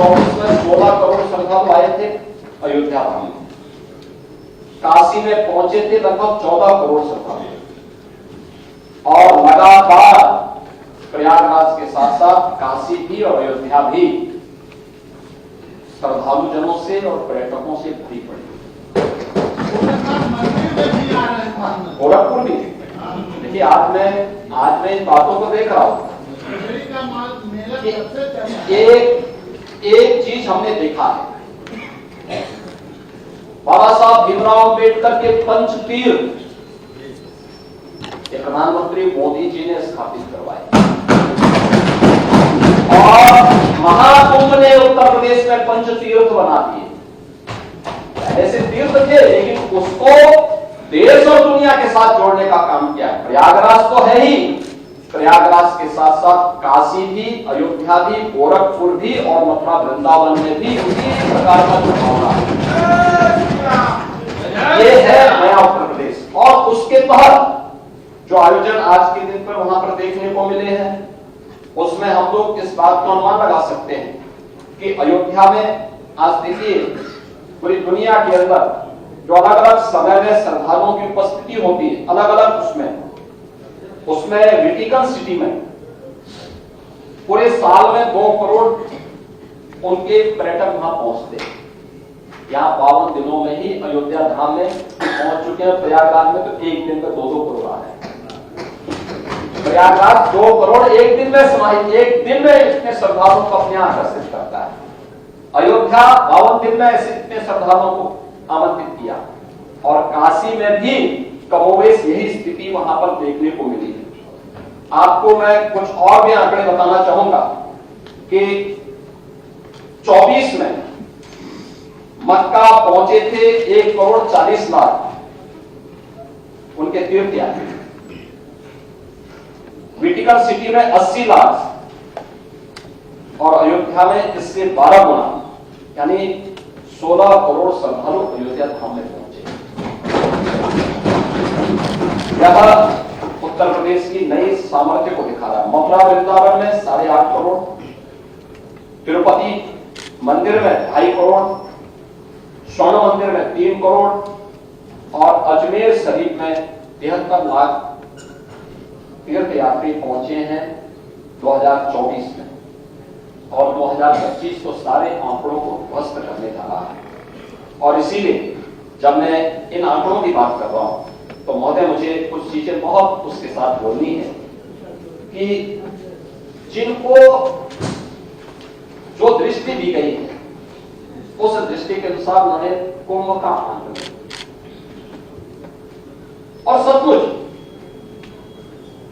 2024 में 16 करोड़ श्रद्धालु आए थे अयोध्या धाम में। काशी में पहुंचे थे लगभग 14 करोड़ श्रद्धालु, और लगातार प्रयागराज के साथ साथ काशी भी और अयोध्या भी श्रद्धालु जनों से और पर्यटकों से भरी पड़ी। गोरखपुर भी। देखिए, आज मैं इन बातों को देख रहा हूं। एक चीज हमने देखा है, बाबा साहब भीमराव अंबेडकर के पंचतीर्थ प्रधानमंत्री मोदी जी ने स्थापित करवाए, और महाकुंभ ने उत्तर प्रदेश में पंचतीर्थ बना दिए। ऐसे तीर्थ थे, लेकिन उसको देश और दुनिया के साथ जोड़ने का काम किया है। प्रयागराज तो है ही, प्रयागराज के साथ साथ काशी भी, अयोध्या भी, गोरखपुर भी और मथुरा वृंदावन में भी उसी प्रकार का जो भावना है, ये है नया उत्तर प्रदेश। और उसके तहत जो आयोजन आज के दिन पर वहां पर देखने को मिले हैं, उसमें हम लोग इस बात को अनुमान लगा सकते हैं कि अयोध्या में आज देखिए पूरी दुनिया के अंदर जो अलग अलग समय में श्रद्धालुओं की उपस्थिति होती है, अलग अलग उसमें वेटिकन सिटी में पूरे साल में 2 करोड़ उनके पर्यटक वहां पहुंचते हैं। यहाँ 52 दिनों में ही अयोध्या धाम में पहुंच चुके हैं। प्रयागराज में तो एक दिन में 2-2 करोड़ आ रहे हैं। प्रयागराज 2 करोड़ एक दिन में समाहित, एक दिन में इतने श्रद्धालुओं को अपने आकर्षित करता है। अयोध्या 52 दिन में ऐसे इतने श्रद्धालुओं को आमंत्रित किया, और काशी में भी कमोबेश यही स्थिति वहां पर देखने को मिली है। आपको मैं कुछ और भी आंकड़े बताना चाहूंगा कि 24 में मक्का पहुंचे थे 1 करोड़ 40 लाख उनके तीर्थयात्री, वेटिकन सिटी में 80 लाख, और अयोध्या में इससे 12 गुना यानी 16 करोड़ श्रद्धालु अयोध्या धाम में पहुंचे। यह उत्तर प्रदेश की नई सामर्थ्य को दिखा रहा है। मथुरा वृंदावन में 8.5 करोड़, तिरुपति मंदिर में 2.5 करोड़, स्वर्ण मंदिर में 3 करोड़, और अजमेर शरीफ में 73 लाख तीर्थयात्री पहुंचे हैं 2024 में, और 2025 तो सारे आंकड़ों को ध्वस्त करने जा रहा है। और इसीलिए जब मैं इन आंकड़ों की बात कर रहा हूं तो महोदय मुझे कुछ चीजें बहुत उसके साथ बोलनी है कि जिनको जो दृष्टि दी गई है उस दृष्टि के अनुसार उन्होंने कुंभ का आनंद लिया, और सब कुछ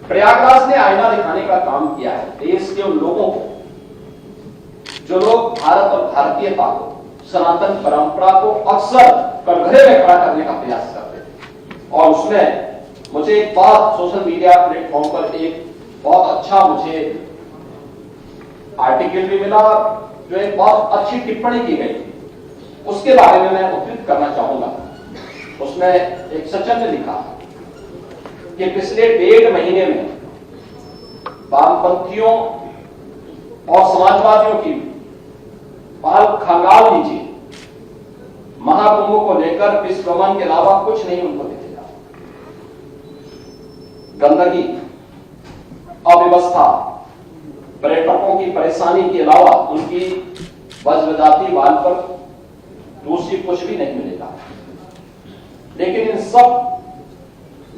प्रयागराज ने आईना दिखाने का काम किया है देश के उन लोगों को जो लोग भारत और भारतीयता को, सनातन परंपरा को अक्सर कटघरे में खड़ा करने का प्रयास करते थे। और उसमें मुझे एक बात सोशल मीडिया प्लेटफॉर्म पर एक बहुत अच्छा मुझे आर्टिकल भी मिला, जो एक बहुत अच्छी टिप्पणी की गई थी, उसके बारे में मैं उद्धृत करना चाहूंगा। उसमें एक सज्जन ने लिखा कि पिछले 1.5 महीने में वामपंथियों और समाजवादियों की बाल खंगाल लीजिए, महाकुंभ को लेकर विश्वमन के अलावा कुछ नहीं उनको दिखेगा। गंदगी, अव्यवस्था, पर्यटकों की परेशानी के अलावा उनकी वज्रजाति बाल पर दूसरी कुछ भी नहीं मिलेगा। लेकिन इन सब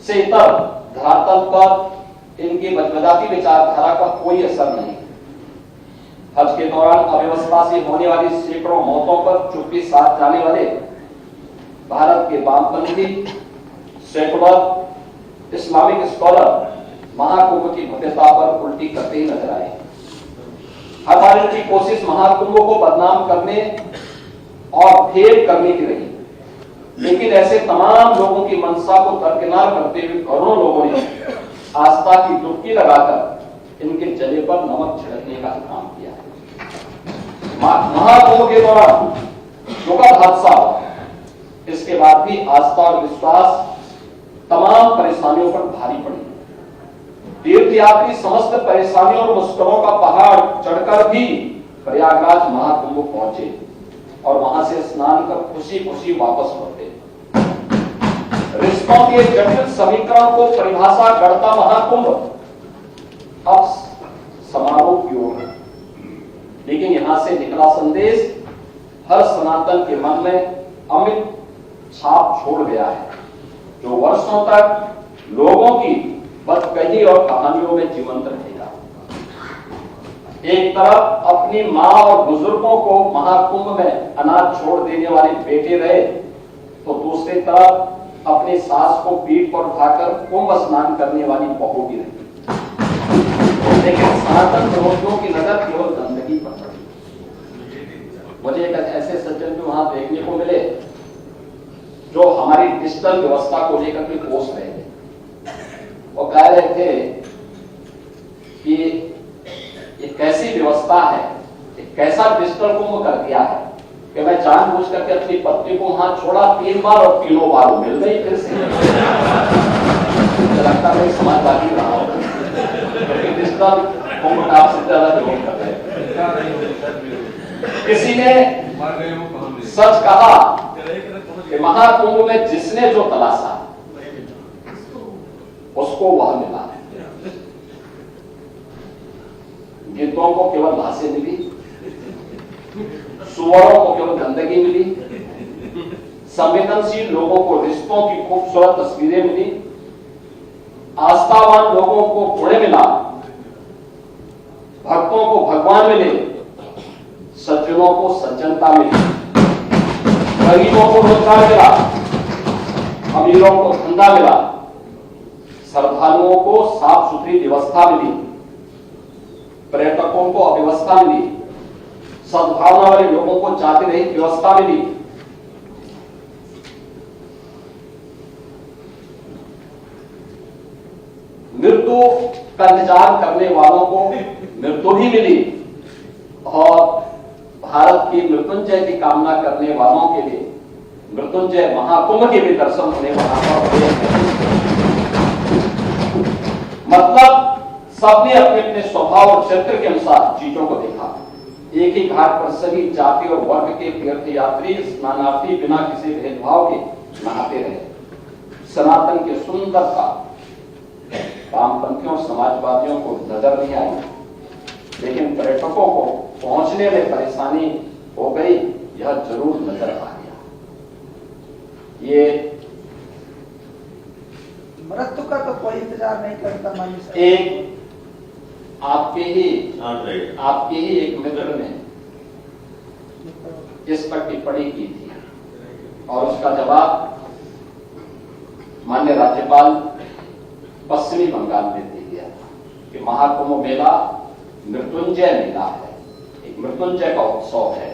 से इतर धरातल पर इनकी वज्रजाति विचारधारा का कोई असर नहीं। हज के दौरान अव्यवस्था से होने वाली सैकड़ों मौतों पर चुप्पी साध जाने वाले भारत के वामपंथी सेकुलर इस्लामिक स्कॉलर महाकुंभ की भव्यता पर उल्टी करते ही नजर आए। हर बार इनकी कोशिश महाकुंभ को बदनाम करने और फेल करने की रही, लेकिन ऐसे तमाम लोगों की मंशा को दरकिनार करते हुए करोड़ों लोगों ने आस्था की डुबकी लगाकर इनके जले पर नमक छिड़कने का काम किया है। महाकुंभ के दौरान दुखद हादसा, इसके बाद भी आस्था और विश्वास तमाम परेशानियों पर भारी पड़ी। तीर्थयात्री समस्त परेशानियों और मुश्किलों का पहाड़ चढ़कर भी प्रयागराज महाकुंभ पहुंचे और वहां से स्नान कर खुशी खुशी वापस लौटे। रिश्तों के जटिल समीकरण को परिभाषा करता महाकुंभ अब समारोह की ओर है, लेकिन यहां से निकला संदेश हर सनातन के मन में अमिट छाप छोड़ गया है, जो वर्षों तक लोगों की बदकही और कहानियों में जीवंत रहेगा। एक तरफ अपनी मां और बुजुर्गों को महाकुंभ में अनाज छोड़ देने वाले बेटे रहे, तो दूसरी तरफ अपनी सास को पीठ पर उठाकर कुंभ स्नान करने वाली बहू भी रही। लेकिन सनातन विरोधियों की नजर केवल गंदगी पर पड़ी। मुझे एक ऐसे सज्जन भी वहां देखने को मिले जो हमारी डिजिटल व्यवस्था को लेकर के कोस रहे थे। वो कह रहे थे कि ये कैसी व्यवस्था है, ये कैसा डिजिटल कुंभ कर दिया है कि मैं जानबूझ करके अपनी पत्नी को वहां छोड़ा 3 बार और तीनों बार मिल गई फिर से। मुझे लगता है समाजवादी रहा होगा, क्योंकि डिजिटल कुंभ का आपसे ज्यादा विरोध कर रहे हैं। किसी ने सच कहा कि महाकुंभ में जिसने जो तलाशा उसको वह मिला है। गिद्धों को केवल घासें मिली, सुअरों को केवल गंदगी मिली, संवेदनशील लोगों को रिश्तों की खूबसूरत तस्वीरें मिली, आस्थावान लोगों को पुण्य मिला, भक्तों को भगवान मिले, सज्जनों को सज्जनता मिली, गरीबों को रोजगार मिला, अमीरों को धंधा मिला, श्रद्धालुओं को साफ सुथरी व्यवस्था मिली, पर्यटकों को अव्यवस्था मिली, सद्भावना वाले लोगों को जाति रहित व्यवस्था मिली। मृत्यु का इंतजार करने वालों को मृत्यु भी मिली और भारत की मृत्युंजय की कामना करने वालों के लिए मृत्युंजय महाकुंभ के भी दर्शन होने वहां पर। मतलब सबने अपने अपने स्वभाव और चरित्र के अनुसार चीजों को देखा। एक ही घाट पर सभी जाति और वर्ग के तीर्थ यात्री स्नानार्थी बिना किसी भेदभाव के नहाते रहे। सनातन की सुंदरता वामपंथियों समाजवादियों को नजर नहीं आई, लेकिन पर्यटकों को पहुंचने में परेशानी हो गई, यह जरूर नजर आ गया। ये मृत्यु का तो कोई इंतजार नहीं करता मानी। एक आपके ही एक मित्र ने इस पर टिप्पणी की थी और उसका जवाब माननीय राज्यपाल पश्चिमी बंगाल में दे दिया था कि महाकुंभ मेला मृत्युंजय मेला है, एक मृत्युंजय का उत्सव है।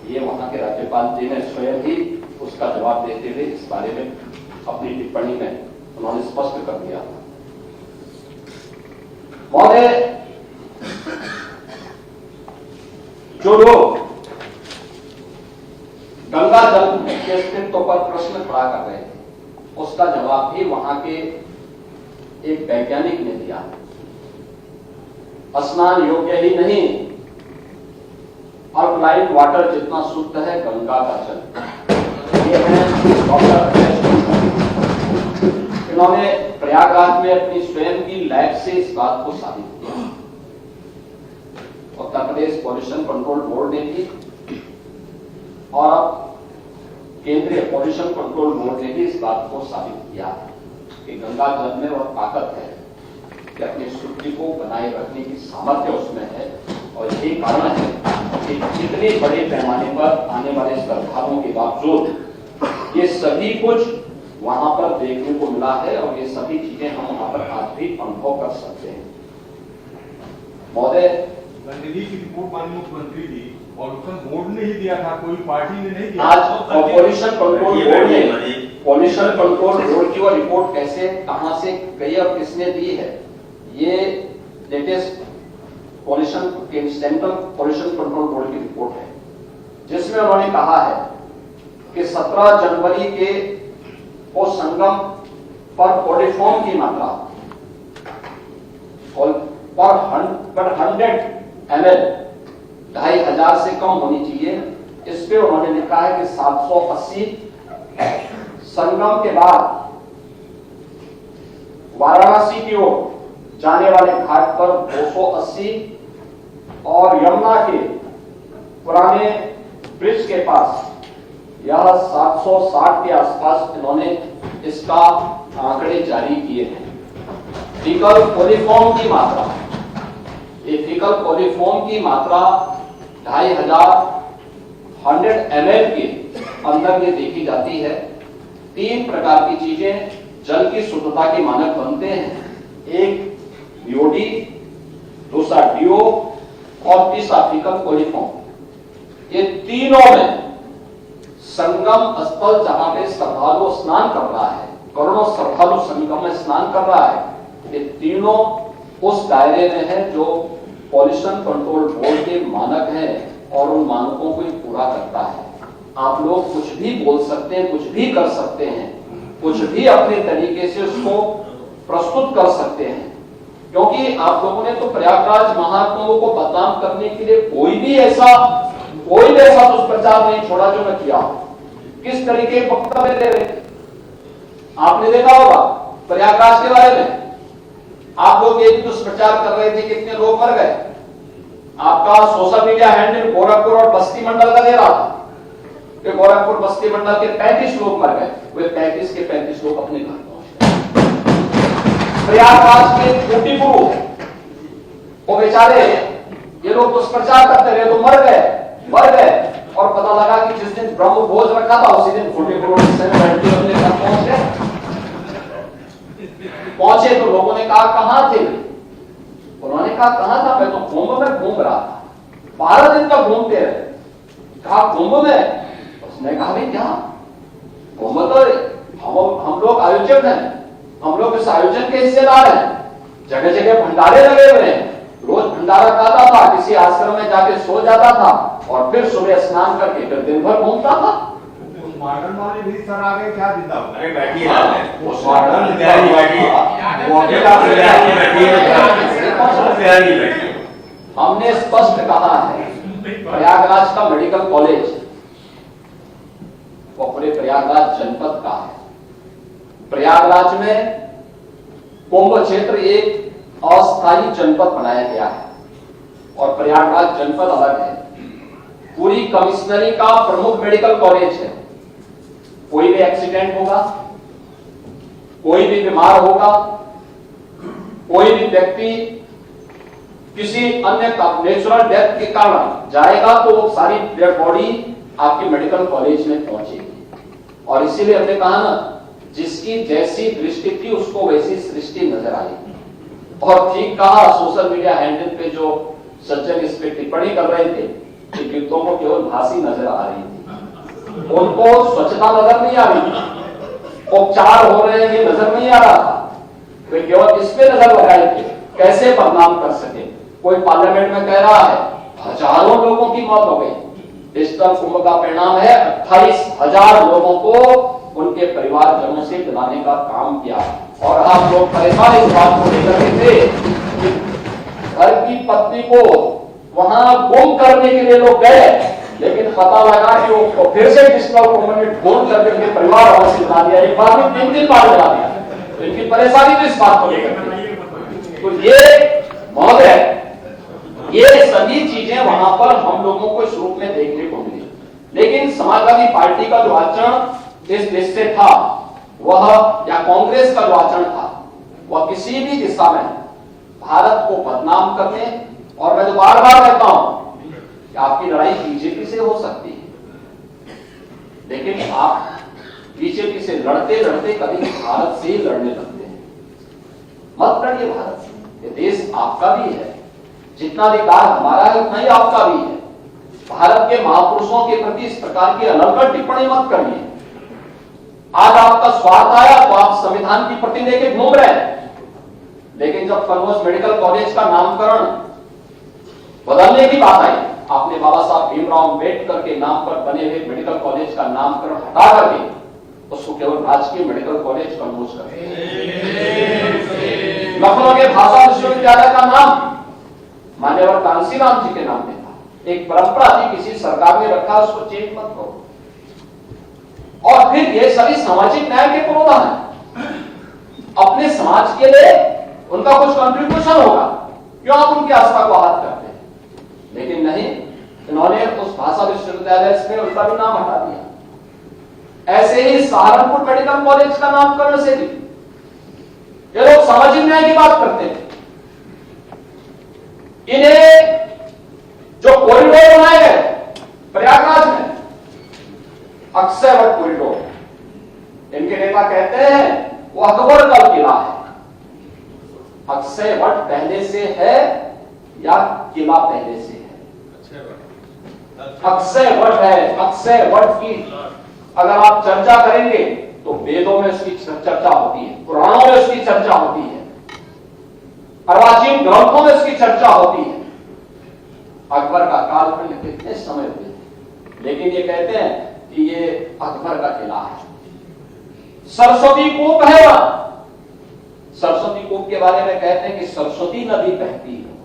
ये वहां के राज्यपाल जी ने स्वयं ही उसका जवाब देते हुए इस बारे में अपनी टिप्पणी में उन्होंने स्पष्ट कर दिया था। महोदय, जो लोग गंगा जल के अस्तित्व पर प्रश्न खड़ा कर रहे थे, उसका जवाब भी वहां के एक वैज्ञानिक ने दिया। स्नान योग्य ही नहीं, अल्कलाइन वाटर जितना शुद्ध है गंगा का जल। ये है डॉक्टर, इन्होंने प्रयागराज में अपनी स्वयं की लैब से इस बात को साबित किया। Uttar Pradesh pollution control board ने भी और अब केंद्रीय पॉल्यूशन कंट्रोल बोर्ड ने भी इस बात को साबित किया कि गंगा जल में वह ताकत है कि अपनी शुद्धि को बनाए रखने की सामर्थ्य उसमें है। और यही कारण है कि जितने बड़े पैमाने पर आने वाले श्रद्धालुओं के बावजूद ये सभी कुछ वहां पर देखने को मिला है और ये सभी चीजें हम वहां पर आज भी अनुभव कर सकते हैं। महोदय, गंदगी की रिपोर्ट माननीय मुख्यमंत्री दी और उसका बोर्ड ने ही दिया था, कोई पार्टी ने नहीं दिया। आज पॉल्यूशन कंट्रोल बोर्ड ने, पॉल्यूशन कंट्रोल बोर्ड की वो रिपोर्ट कैसे कहां से गई और किसने दी है, ये latest pollution central pollution control board की रिपोर्ट है, जिसमें उन्होंने कहा है कि 17 जनवरी के वो संगम पर कोलिफॉर्म की मात्रा पर 100 ml 2500 से कम होनी चाहिए। इस पे उन्होंने लिखा है कि 780, संगम के बाद वाराणसी की ओर जाने वाले घाट पर 280 और यमुना के पुराने ब्रिज के पास यह 760 के आसपास इन्होंने इसका आंकड़े जारी किए हैं। फीकल कोलिफॉर्म की मात्रा, ये फीकल कोलिफॉर्म की मात्रा 2500 100 ml के अंदर ये देखी जाती है। 3 प्रकार की चीजें जल की शुद्धता के मानक बनते हैं, एक बीओडी, दूसरा डीओ और तीसरा फीकल कोलिफॉर्म। ये तीनों में संगम स्थल जहां पे श्रद्धालु स्नान कर रहा है, करोड़ों श्रद्धालु संगम में स्नान कर रहा है, ये तीनों उस दायरे में है जो पॉल्यूशन कंट्रोल बोर्ड के मानक हैं और उन मानकों को पूरा करता है। आप लोग कुछ भी बोल सकते हैं, कुछ भी कर सकते हैं, कुछ भी अपने तरीके से उसको प्रस्तुत कर सकते हैं, क्योंकि आप लोगों ने तो प्रयागराज महाकुंभ को बदनाम करने के लिए कोई भी ऐसा दुष्प्रचार नहीं छोड़ा जो मैं किया हूं। किस तरीके वक्तव्य दे रहे थे आपने देखा होगा प्रयागराज के बारे में। आप लोग ये दुष्प्रचार कर रहे थे, कितने लोग मर गए। आपका सोशल मीडिया हैंडल गोरखपुर और बस्ती मंडल का दे रहा था कि गोरखपुर बस्ती मंडल के 35 लोग मर गए। वे 35 के 35 लोग अपने घर पहुंच गए। प्रयागराज के खूंटी गुरु वो बेचारे ये लोग दुष्प्रचार करते रहे तो मर गए और पता लगा कि जिस दिन ब्रह्म भोज रखा था उसी दिन खूंटी गुरु अपने घर पहुंचे तो लोगों ने कहा कहां थे। उन्होंने कहा कहां था, मैं तो कुंभ में घूम रहा था, 12 दिन तक घूमते रहे। कहा कुंभ में? उसने कहा भाई क्या कुंभ तो हम लोग आयोजक हैं, हम लोग इस आयोजन के हिस्सेदार हैं, जगह जगह भंडारे लगे हुए हैं, रोज भंडारा खाता था, किसी आश्रम में जाके सो जाता था और फिर सुबह स्नान करके फिर दिन भर घूमता था। मॉडर्न वाले भी सर आ गए क्या जिंदा? अरे बैठिए हमने स्पष्ट कहा है प्रयागराज का मेडिकल कॉलेज वो पूरे प्रयागराज जनपद का है। प्रयागराज में कुंभ क्षेत्र एक अस्थायी जनपद बनाया गया है और प्रयागराज जनपद अलग है। पूरी कमिश्नरी का प्रमुख मेडिकल कॉलेज है। कोई भी एक्सीडेंट होगा, कोई भी बीमार होगा, कोई भी व्यक्ति किसी अन्य नेचुरल डेथ के कारण जाएगा तो वो सारी डेड बॉडी आपके मेडिकल कॉलेज में पहुंचेगी। और इसीलिए हमने कहा ना, जिसकी जैसी दृष्टि थी उसको वैसी सृष्टि नजर आएगी। और ठीक कहा, सोशल मीडिया हैंडल पे जो सज्जन इस पे टिप्पणी कर रहे थे कि कीर्तों को केवल भांसी नजर आ रही थी, उनको स्वच्छता नजर नहीं आ रही थी, उपचार हो रहे हैं ये नजर नहीं आ रहा था, वे केवल इस पे नजर लगाए थे कैसे बदनाम कर सके। कोई पार्लियामेंट में कह रहा है हजारों लोगों की मौत हो गई, डिजिटल कुंभ का परिणाम है 28,000 लोगों को उनके परिवारजनों से दिलाने का काम किया। और आप लोग परेशान इस बात को लेकर के थे कि घर की पत्नी को वहां गुम करने के लिए लोग गए, लेकिन पता लगा कि वो फिर से डिजिटल कुंभ में ढूंढ करके उनके परिवार वालों से दिला दिया। एक बार में 3 बार दिला दिया। तो इनकी परेशानी तो इस बात को लेकर के। तो ये महोदय, ये सभी चीजें वहां पर हम लोगों को इस रूप में देखने को मिली। लेकिन समाजवादी पार्टी का जो आचरण इस देश से था वह, या कांग्रेस का जो आचरण था वह किसी भी दिशा में भारत को बदनाम करने, और मैं तो बार बार कहता हूं कि आपकी लड़ाई बीजेपी से हो सकती है, लेकिन आप बीजेपी से लड़ते लड़ते कभी भारत से ही लड़ने लगते हैं। मत लड़िए भारत से, ये देश आपका भी है, जितना अधिकार हमारा है उतना ही आपका भी है। भारत के महापुरुषों के प्रति इस प्रकार की अलग टिप्पणी मत करिए। आज आपका स्वार्थ आया तो आप संविधान की प्रति लेके घूम रहे हैं, लेकिन जब कन्नौज मेडिकल कॉलेज का नामकरण बदलने की बात आई, आपने बाबा साहब भीमराव अंबेडकर के नाम पर बने हुए मेडिकल कॉलेज का नामकरण हटा करके उसको केवल राजकीय मेडिकल कॉलेज कन्नौज कर दिया। लखनऊ के भाषा विश्वविद्यालय का नाम मान्यवर कांसीराम जी के नाम पे था, एक परंपरा थी, किसी सरकार ने रखा, उसको चेंज मत करो। और फिर ये सभी सामाजिक न्याय के पुरोधा हैं। अपने समाज के लिए उनका कुछ कंट्रीब्यूशन होगा, क्यों आप उनकी आस्था को आहत करते हैं? लेकिन नहीं, इन्होंने उस भाषा विश्वविद्यालय में उनका भी नाम हटा दिया। ऐसे ही सहारनपुर मेडिकल कॉलेज का नामकरण से भी ये लोग सामाजिक न्याय की बात करते हैं। इन्हें जो कॉरिडोर बनाए गए प्रयागराज में, अक्षय वट कॉरिडोर, इनके नेता कहते हैं वो अकबर का किला है। अक्षय वट पहले से है या किला पहले से है? अक्षय वट है। अक्षय वट की अगर आप चर्चा करेंगे तो वेदों में उसकी चर्चा होती है, पुराणों में उसकी चर्चा होती है, अर्वाचीन ग्रंथों में उसकी चर्चा होती है। अकबर का कालखंड कितने समय हुए थे, लेकिन ये कहते हैं कि ये अकबर का किला है। सरस्वती कूप है वहां। सरस्वती कूप के बारे में कहते हैं कि सरस्वती नदी बहती है।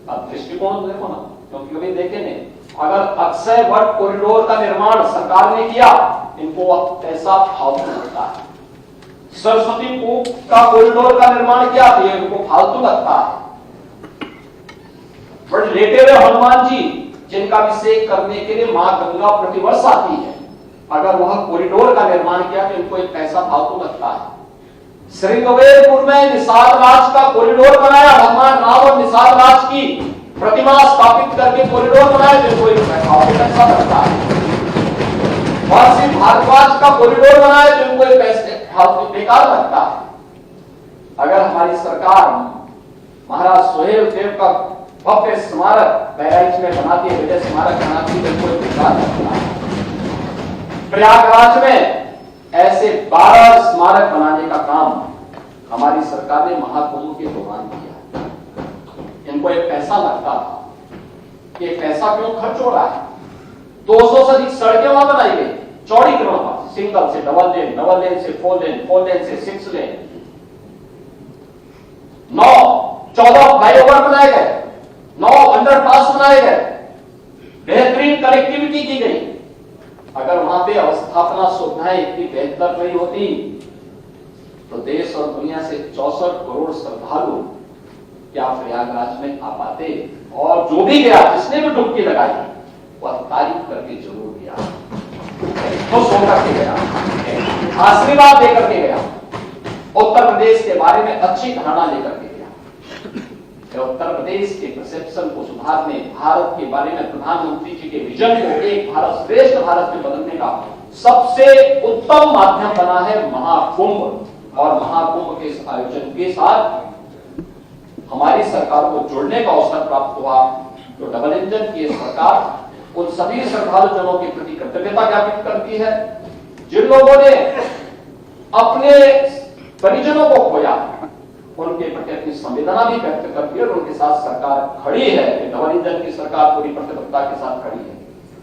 अब दृष्टिकोण देखो ना, क्योंकि कभी देखे नहीं। अगर अक्षय वट कॉरिडोर का निर्माण सरकार ने किया, इनको पैसा फालतू लगता है। सरस्वती कूप का कॉरिडोर का निर्माण किया, तो इनको फालतू लगता है। बट लेटे हुए हनुमान जी, जिनका अभिषेक करने के लिए मां गंगा प्रतिवर्ष आती है, अगर वह कॉरिडोर का निर्माण किया तो इनको एक पैसा फालतू लगता है। श्रृंगवेरपुर में निषाद राज का कॉरिडोर बनाया, भगवान राम और निषाद राज की प्रतिमा स्थापित करके कॉरिडोर बनाया, तो इनको एक पैसा लगता है। महर्षि भारद्वाज का कॉरिडोर बनाया, तो इनको एक पैसे फालतू बेकार लगता है। अगर हमारी सरकार महाराज सोहेल देव का भव्य स्मारक बहराइच में बनाती है, विजय स्मारक बनाती है, तो बेकार लगता है। प्रयागराज में ऐसे 12 स्मारक बनाने का काम हमारी सरकार ने महाकुंभ के दौरान किया। इनको एक पैसा लगता था कि पैसा क्यों खर्च हो रहा है। 200 से अधिक सड़कें वहां बनाई गई, चौड़ी करोड़ पर, सिंगल से डबल लेन, डबल लेन से 4 लेन, 4 लेन से 6 लेन, 14 फ्लाईओवर बनाए गए, 9 अंडरपास बनाए गए, बेहतरीन कनेक्टिविटी की गई। अगर वहां पे अवस्थापना सुविधाएं इतनी बेहतर नहीं होती तो देश और दुनिया से 64 करोड़ श्रद्धालु क्या प्रयागराज में आ पाते? और जो भी गया, जिसने भी डुबकी लगाई, वह तारीफ करके जरूर गया, खुश होकर के गया, आशीर्वाद लेकर के गया, उत्तर प्रदेश के बारे में अच्छी धारणा लेकर के गया। उत्तर प्रदेश के परसेप्शन को सुधारने, भारत के बारे में प्रधानमंत्री जी के विजन को एक भारत श्रेष्ठ भारत में बदलने का सबसे उत्तम माध्यम बना है महाकुंभ। और महाकुंभ के इस आयोजन के साथ हमारी सरकार को जोड़ने का अवसर प्राप्त हुआ। तो डबल इंजन की सरकार उन सभी श्रद्धालु जनों के प्रति कृतज्ञता ज्ञापित करती है जिन लोगों ने अपने परिजनों को खोया, उनके प्रति अपनी संवेदना भी व्यक्त करती है और उनके साथ सरकार खड़ी है। डबल इंजन की सरकार पूरी प्रतिबद्धता के साथ खड़ी है,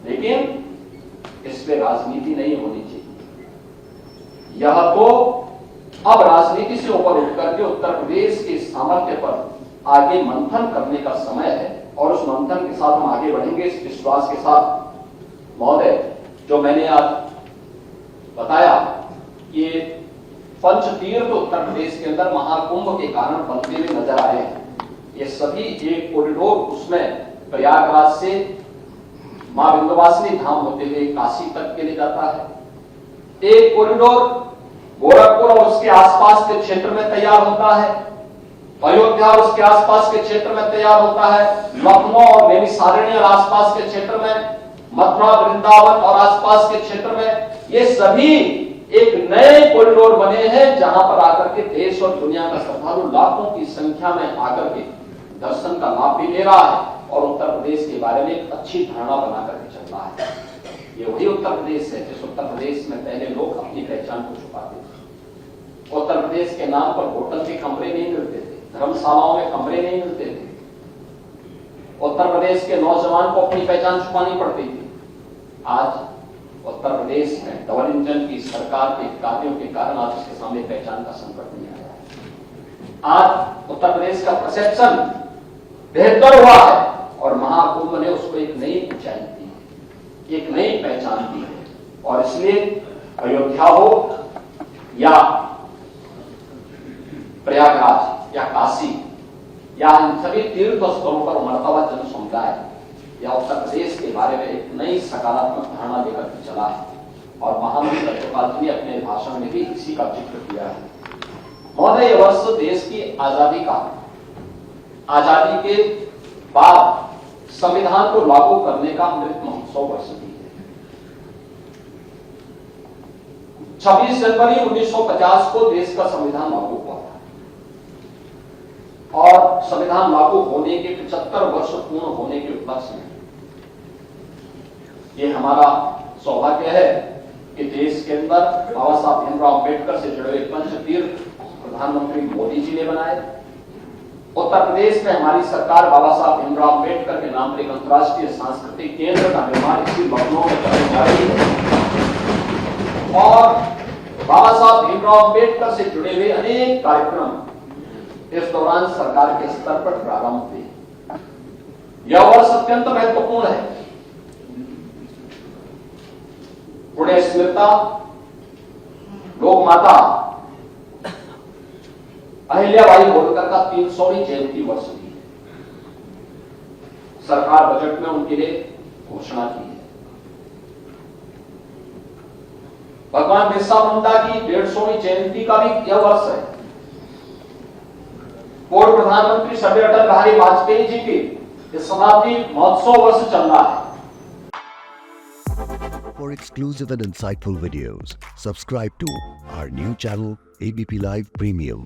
लेकिन इस पे राजनीति नहीं होनी चाहिए। यह तो अब राजनीति से ऊपर उठकर के उत्तर प्रदेश के सामर्थ्य पर आगे मंथन करने का समय है और उस मंथन के साथ हम आगे बढ़ेंगे इस विश्वास के साथ। महोदय, जो मैंने आज बताया, ये पंचतीर्थ उत्तर प्रदेश के अंदर महाकुंभ के कारण बनते हुए नजर आए हैं। ये सभी एक कॉरिडोर, उसमें प्रयागराज से मां विंध्यवासिनी धाम होते हुए काशी तक के लिए जाता है। एक कॉरिडोर गोरखपुर और उसके आसपास के क्षेत्र में तैयार होता है, अयोध्या और उसके आसपास के क्षेत्र में तैयार होता है, लखनऊ और नैमिषारण्य और आसपास के क्षेत्र में, मथुरा वृंदावन और आसपास के क्षेत्र में, ये सभी एक नए कॉरिडोर बने हैं जहां पर आकर के देश और दुनिया का श्रद्धालु लाखों की संख्या में आकर के दर्शन का लाभ भी ले रहा है और उत्तर प्रदेश के बारे में एक अच्छी धारणा बना करके चल रहा है। ये वही उत्तर प्रदेश है जिस उत्तर प्रदेश में पहले लोग अपनी पहचान को छुपाते थे। उत्तर प्रदेश के नाम पर होटल के कमरे नहीं मिलते थे, धर्मशालाओं में कमरे नहीं मिलते थे। उत्तर प्रदेश के नौजवान को अपनी पहचान छुपानी पड़ती थी। आज उत्तर प्रदेश में डबल इंजन की सरकार के कार्यों के कारण आज उसके सामने पहचान का संकट नहीं आया है। आज उत्तर प्रदेश का परसेप्शन बेहतर हुआ है और महाकुंभ ने और इसलिए अयोध्या हो या प्रयागराज या काशी या इन सभी तीर्थ स्थलों पर उमड़ता हुआ जन समुदाय या उत्तर प्रदेश के बारे में एक नई सकारात्मक धारणा लेकर के चला है और महामहिम राज्यपाल जी ने अपने भाषण में भी इसी का जिक्र किया है। महोदय, यह वर्ष देश की आजादी का, आजादी के बाद संविधान को लागू करने का अमृत महोत्सव वर्ष भी है। 26 जनवरी 1950 को देश का संविधान लागू हुआ था और संविधान लागू होने के 75 वर्ष पूर्ण होने के उपलक्ष्य में ये हमारा सौभाग्य है कि देश के अंदर बाबा साहब भीमराव अम्बेडकर से जुड़े हुए पंचतीर्थ प्रधानमंत्री मोदी जी ने बनाए। उत्तर प्रदेश में हमारी सरकार बाबा साहब भीमराव अम्बेडकर के नाम पर एक अंतर्राष्ट्रीय सांस्कृतिक केंद्र का निर्माण इसी लखनऊ में करने जा रही है और बाबा साहब भीमराव अम्बेडकर से जुड़े हुए अनेक कार्यक्रम इस दौरान सरकार के स्तर पर प्रारंभ हुए। यह वर्ष अत्यंत महत्वपूर्ण है। पुण्य स्मृता लोक माता अहिल्याबाई होलकर का 300वीं जयंती वर्ष भी है। सरकार बजट में उनके लिए घोषणा की है। भगवान बिरसा मुंडा की 150वीं जयंती का भी यह वर्ष है। पूर्व प्रधानमंत्री स्वर्गीय अटल बिहारी वाजपेयी जी की शताब्दी महोत्सव वर्ष चल रहा है। For exclusive and insightful videos, subscribe to our new channel ABP Live Premium.